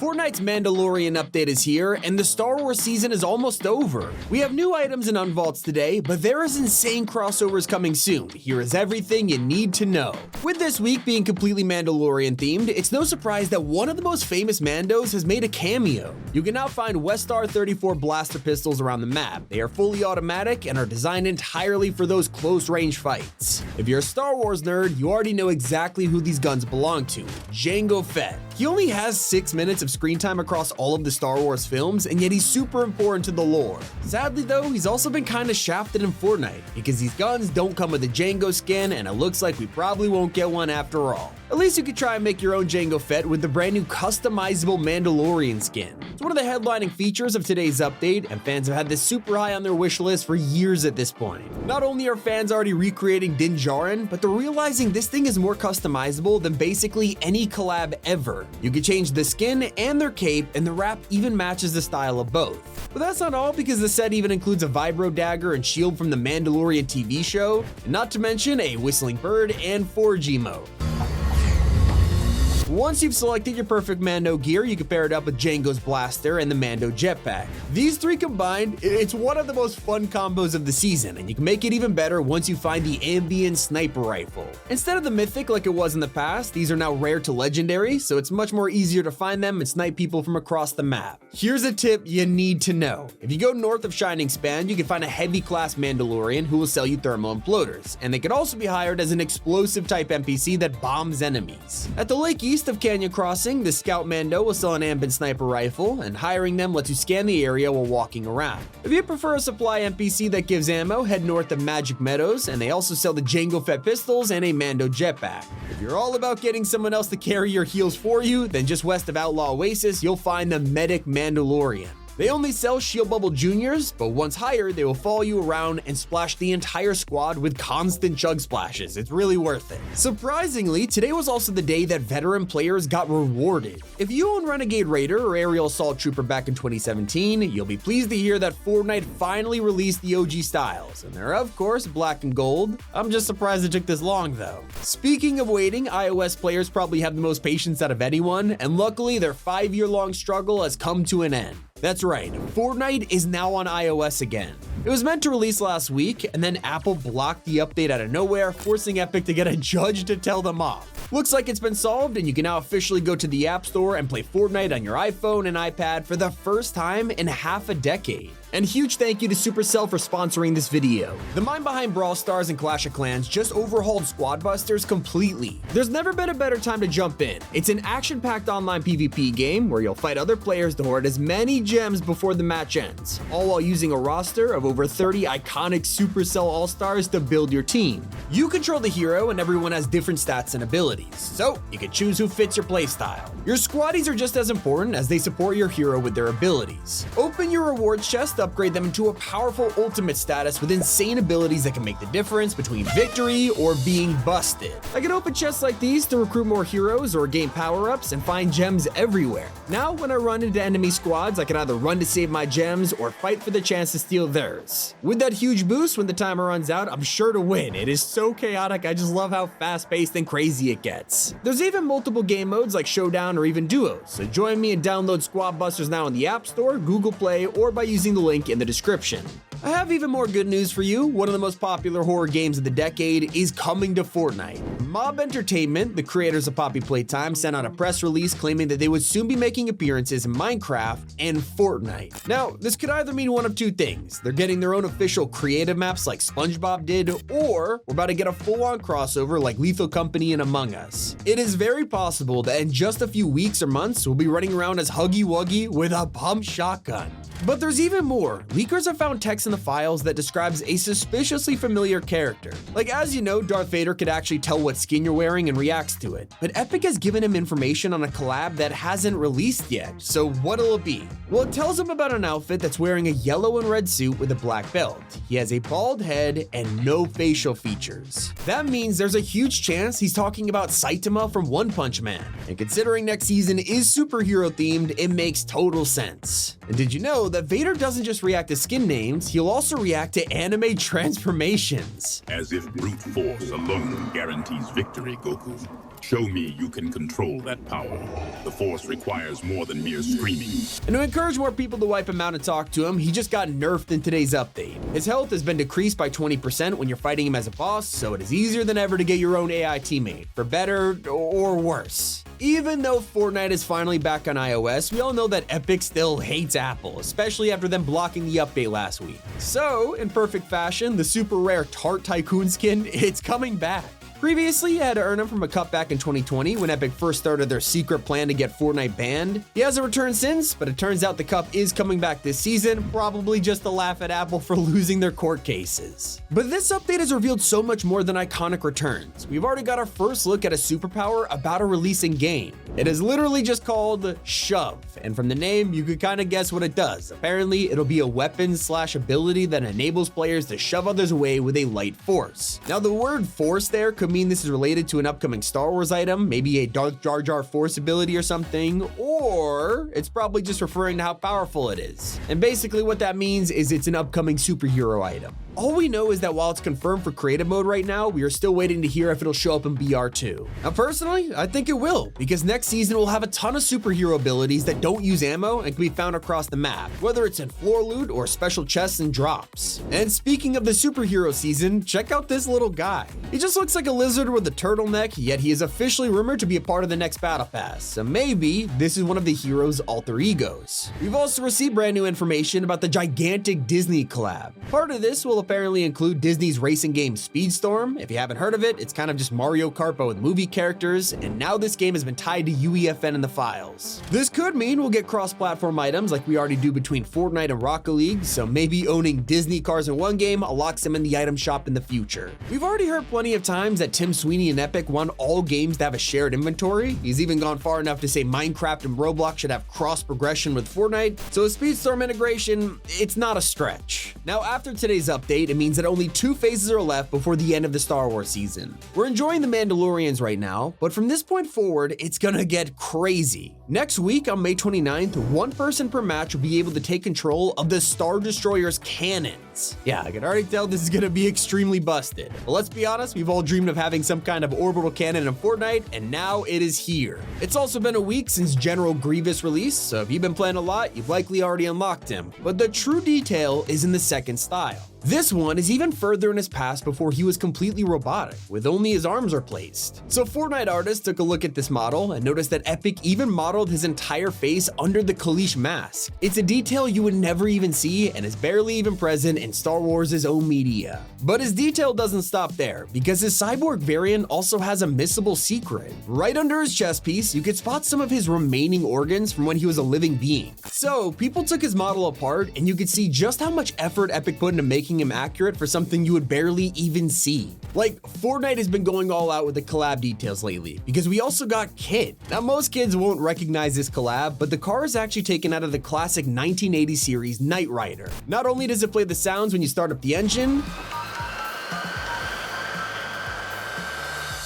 Fortnite's Mandalorian update is here, and the Star Wars season is almost over. We have new items and unvaults today, but there is insane crossovers coming soon. Here is everything you need to know. With this week being completely Mandalorian themed, it's no surprise that one of the most famous Mandos has made a cameo. You can now find Westar 34 blaster pistols around the map. They are fully automatic and are designed entirely for those close-range fights. If you're a Star Wars nerd, you already know exactly who these guns belong to: Jango Fett. He only has 6 minutes of screen time across all of the Star Wars films, and yet he's super important to the lore. Sadly though, he's also been kinda shafted in Fortnite, because these guns don't come with a Jango skin, and it looks like we probably won't get one after all. At least you could try and make your own Jango Fett with the brand new customizable Mandalorian skin. It's one of the headlining features of today's update, and fans have had this super high on their wish list for years at this point. Not only are fans already recreating Din Djarin, but they're realizing this thing is more customizable than basically any collab ever. You can change the skin and their cape, and the wrap even matches the style of both. But that's not all, because the set even includes a vibro dagger and shield from the Mandalorian TV show, and not to mention a whistling bird and 4G mode. Once you've selected your perfect Mando gear, you can pair it up with Jango's blaster and the Mando jetpack. These three combined, it's one of the most fun combos of the season, and you can make it even better once you find the Ambient sniper rifle. Instead of the mythic like it was in the past, these are now rare to legendary, so it's much more easier to find them and snipe people from across the map. Here's a tip you need to know. If you go north of Shining Span, you can find a heavy class Mandalorian who will sell you thermal imploders, and they can also be hired as an explosive type NPC that bombs enemies. At the Lake East of Canyon Crossing, the Scout Mando will sell an Ambient sniper rifle, and hiring them lets you scan the area while walking around. If you prefer a supply NPC that gives ammo, head north of Magic Meadows, and they also sell the Jango Fett pistols and a Mando jetpack. If you're all about getting someone else to carry your heals for you, then just west of Outlaw Oasis, you'll find the Medic Mandalorian. They only sell Shield Bubble Juniors, but once hired, they will follow you around and splash the entire squad with constant chug splashes. It's really worth it. Surprisingly, today was also the day that veteran players got rewarded. If you own Renegade Raider or Aerial Assault Trooper back in 2017, you'll be pleased to hear that Fortnite finally released the OG styles, and they're of course black and gold. I'm just surprised it took this long though. Speaking of waiting, iOS players probably have the most patience out of anyone, and luckily their 5-year-long struggle has come to an end. That's right, Fortnite is now on iOS again. It was meant to release last week, and then Apple blocked the update out of nowhere, forcing Epic to get a judge to tell them off. Looks like it's been solved, and you can now officially go to the App Store and play Fortnite on your iPhone and iPad for the first time in half a decade. And huge thank you to Supercell for sponsoring this video. The mind behind Brawl Stars and Clash of Clans just overhauled Squad Busters completely. There's never been a better time to jump in. It's an action-packed online PvP game where you'll fight other players to hoard as many gems before the match ends, all while using a roster of over 30 iconic Supercell All-Stars to build your team. You control the hero, and everyone has different stats and abilities, so you can choose who fits your playstyle. Your squaddies are just as important as they support your hero with their abilities. Open your rewards chest to upgrade them into a powerful ultimate status with insane abilities that can make the difference between victory or being busted. I can open chests like these to recruit more heroes or gain power-ups and find gems everywhere. Now when I run into enemy squads, I can either run to save my gems or fight for the chance to steal theirs. With that huge boost when the timer runs out, I'm sure to win. It is so chaotic, I just love how fast-paced and crazy it gets. There's even multiple game modes like Showdown or even Duos, so join me and download Squad Busters now in the App Store, Google Play, or by using the link in the description. I have even more good news for you. One of the most popular horror games of the decade is coming to Fortnite. Mob Entertainment, the creators of Poppy Playtime, sent out a press release claiming that they would soon be making appearances in Minecraft and Fortnite. Now, this could either mean one of two things. They're getting their own official creative maps like SpongeBob did, or we're about to get a full-on crossover like Lethal Company and Among Us. It is very possible that in just a few weeks or months, we'll be running around as Huggy Wuggy with a pump shotgun. But there's even more. Leakers have found text in the files that describes a suspiciously familiar character. Like, as you know, Darth Vader could actually tell what skin you're wearing and reacts to it. But Epic has given him information on a collab that hasn't released yet. So what'll it be? Well, it tells him about an outfit that's wearing a yellow and red suit with a black belt. He has a bald head and no facial features. That means there's a huge chance he's talking about Saitama from One Punch Man. And considering next season is superhero themed, it makes total sense. And did you know that Vader doesn't just react to skin names, he'll also react to anime transformations. As if brute force alone guarantees victory, Goku. Show me you can control that power. The Force requires more than mere screaming. And to encourage more people to wipe him out and talk to him, he just got nerfed in today's update. His health has been decreased by 20% when you're fighting him as a boss, so it is easier than ever to get your own AI teammate, for better or worse. Even though Fortnite is finally back on iOS, we all know that Epic still hates Apple, especially after them blocking the update last week. So, in perfect fashion, the super rare Tart Tycoon skin, it's coming back. Previously, you had to earn him from a cup back in 2020 when Epic first started their secret plan to get Fortnite banned. He hasn't returned since, but it turns out the cup is coming back this season, probably just to laugh at Apple for losing their court cases. But this update has revealed so much more than iconic returns. We've already got our first look at a superpower about to release in game. It is literally just called Shove, and from the name, you could kind of guess what it does. Apparently, it'll be a weapon/ability that enables players to shove others away with a light force. Now, the word force there could mean this is related to an upcoming Star Wars item, maybe a Darth Jar Jar force ability or something, or it's probably just referring to how powerful it is. And basically what that means is it's an upcoming superhero item. All we know is that while it's confirmed for creative mode right now, we are still waiting to hear if it'll show up in BR too. Now personally, I think it will, because next season we'll have a ton of superhero abilities that don't use ammo and can be found across the map, whether it's in floor loot or special chests and drops. And speaking of the superhero season, check out this little guy. He just looks like a lizard with a turtleneck, yet he is officially rumored to be a part of the next battle pass, so maybe this is one of the hero's alter egos. We've also received brand new information about the gigantic Disney collab. Part of this will apparently include Disney's racing game Speedtorm. If you haven't heard of it, it's kind of just Mario Kart but with movie characters, and now this game has been tied to UEFN in the files. This could mean we'll get cross-platform items like we already do between Fortnite and Rocket League, so maybe owning Disney cars in one game unlocks them in the item shop in the future. We've already heard plenty of times that Tim Sweeney and Epic want all games to have a shared inventory. He's even gone far enough to say Minecraft and Roblox should have cross-progression with Fortnite, so a Speedstorm integration, it's not a stretch. Now after today's update, it means that only 2 phases are left before the end of the Star Wars season. We're enjoying the Mandalorians right now, but from this point forward, it's gonna get crazy. Next week on May 29th, 1 person per match will be able to take control of the Star Destroyer's cannons. Yeah, I can already tell this is gonna be extremely busted. But let's be honest, we've all dreamed of having some kind of orbital cannon in Fortnite, and now it is here. It's also been a week since General Grievous released, so if you've been playing a lot, you've likely already unlocked him. But the true detail is in the second style. This one is even further in his past before he was completely robotic, with only his arms replaced. So Fortnite artists took a look at this model and noticed that Epic even modeled his entire face under the Kalish mask. It's a detail you would never even see and is barely even present in Star Wars' own media. But his detail doesn't stop there, because his Cyborg variant also has a missable secret. Right under his chest piece, you could spot some of his remaining organs from when he was a living being. So people took his model apart and you could see just how much effort Epic put into making him accurate for something you would barely even see. Like, Fortnite has been going all out with the collab details lately, because we also got Kid. Now, most kids won't recognize this collab, but the car is actually taken out of the classic 1980 series Knight Rider. Not only does it play the sounds when you start up the engine,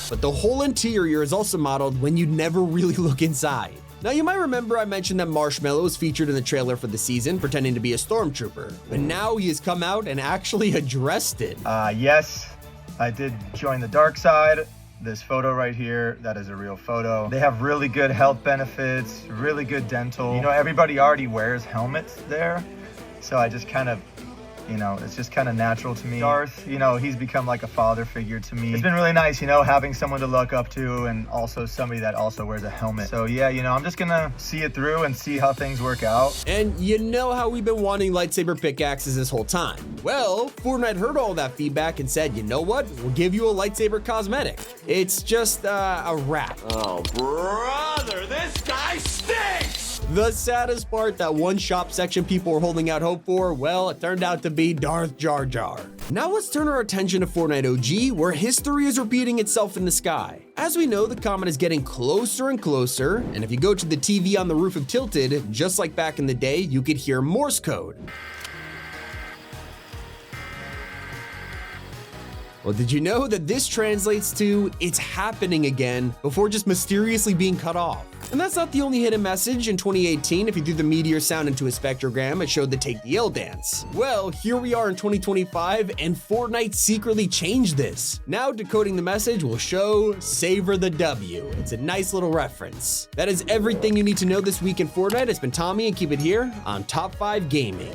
but the whole interior is also modeled when you'd never really look inside. Now, you might remember I mentioned that Marshmallow was featured in the trailer for the season, pretending to be a stormtrooper, but now he has come out and actually addressed it. Yes, I did join the dark side. This photo right here, that is a real photo. They have really good health benefits, really good dental. You know, everybody already wears helmets there, so I just kind of, you know, it's just kind of natural to me. Darth, you know, he's become like a father figure to me. It's been really nice, you know, having someone to look up to and also somebody that also wears a helmet. So yeah, you know, I'm just gonna see it through and see how things work out. And you know how we've been wanting lightsaber pickaxes this whole time. Well, Fortnite heard all that feedback and said, you know what? We'll give you a lightsaber cosmetic. It's just a wrap. Oh, brother, this guy stinks! The saddest part, that one shop section people were holding out hope for, well, it turned out to be Darth Jar Jar. Now let's turn our attention to Fortnite OG, where history is repeating itself in the sky. As we know, the comet is getting closer and closer, and if you go to the TV on the roof of Tilted, just like back in the day, you could hear Morse code. Well, did you know that this translates to "it's happening again" before just mysteriously being cut off? And that's not the only hidden message. In 2018, if you threw the meteor sound into a spectrogram, it showed the Take the L dance. Well, here we are in 2025, and Fortnite secretly changed this. Now decoding the message will show "Savor the W." It's a nice little reference. That is everything you need to know this week in Fortnite. It's been Tommy, and keep it here on Top 5 Gaming.